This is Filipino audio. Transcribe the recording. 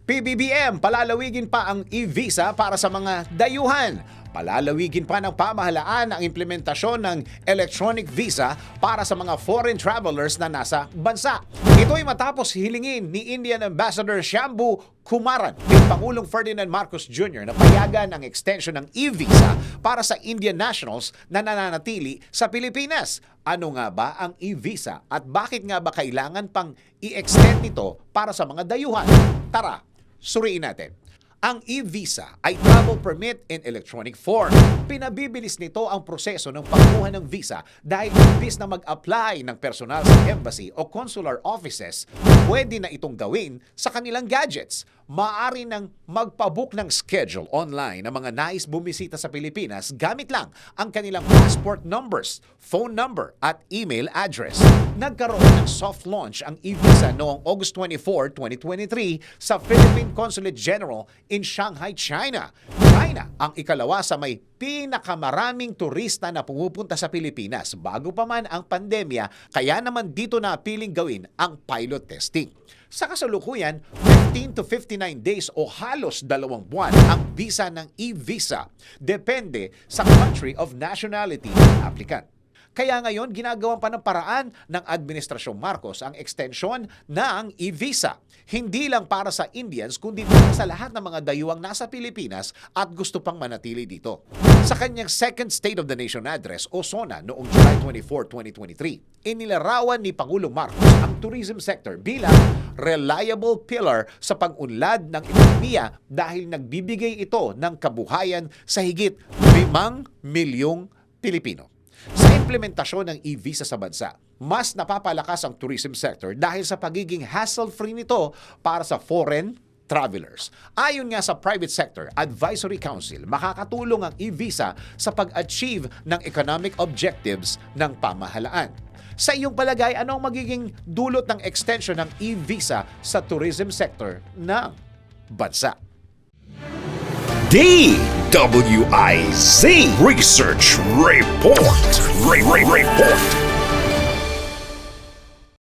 PBBM, palalawigin pa ang e-visa para sa mga dayuhan. Palalawigin pa ng pamahalaan ang implementasyon ng electronic visa para sa mga foreign travelers na nasa bansa. Ito ay matapos hilingin ni Indian Ambassador Shambhu Kumaran kay Pangulong Ferdinand Marcos Jr. na payagan ang extension ng e-visa para sa Indian nationals na nananatili sa Pilipinas. Ano nga ba ang e-visa at bakit nga ba kailangan pang i-extend ito para sa mga dayuhan? Tara, suriin natin. Ang e-visa ay travel permit in electronic form. Pinabibilis nito ang proseso ng pagkuha ng visa dahil imbis na mag-apply ng personal sa embassy o consular offices, pwede na itong gawin sa kanilang gadgets. Maaari nang magpabook ng schedule online ng mga nais bumisita sa Pilipinas gamit lang ang kanilang passport numbers, phone number at email address. Nagkaroon ng soft launch ang e-visa noong August 24, 2023 sa Philippine Consulate General in Shanghai, China. China ang ikalawa sa may pinakamaraming turista na pumupunta sa Pilipinas bago pa man ang pandemya, kaya naman dito na piling gawin ang pilot testing. Sa kasalukuyan, 15 to 59 days o halos 2 buwan ang visa ng e-visa. Depende sa country of nationality ng applicant. Kaya ngayon, ginagawan pa ng paraan ng Administrasyong Marcos ang extension ng e-visa. Hindi lang para sa Indians, kundi para sa lahat ng mga dayuhang nasa Pilipinas at gusto pang manatili dito. Sa kanyang second State of the Nation Address o SONA noong July 24, 2023, inilarawan ni Pangulong Marcos ang tourism sector bilang reliable pillar sa pag-unlad ng ekonomiya dahil nagbibigay ito ng kabuhayan sa higit 5 milyong Pilipino. Sa implementasyon ng e-visa sa bansa, mas napapalakas ang tourism sector dahil sa pagiging hassle-free nito para sa foreign travelers. Ayon nga sa Private Sector Advisory Council, makakatulong ang e-visa sa pag-achieve ng economic objectives ng pamahalaan. Sa iyong palagay, ano ang magiging dulot ng extension ng e-visa sa tourism sector ng bansa? DWIZ Research Report. Report.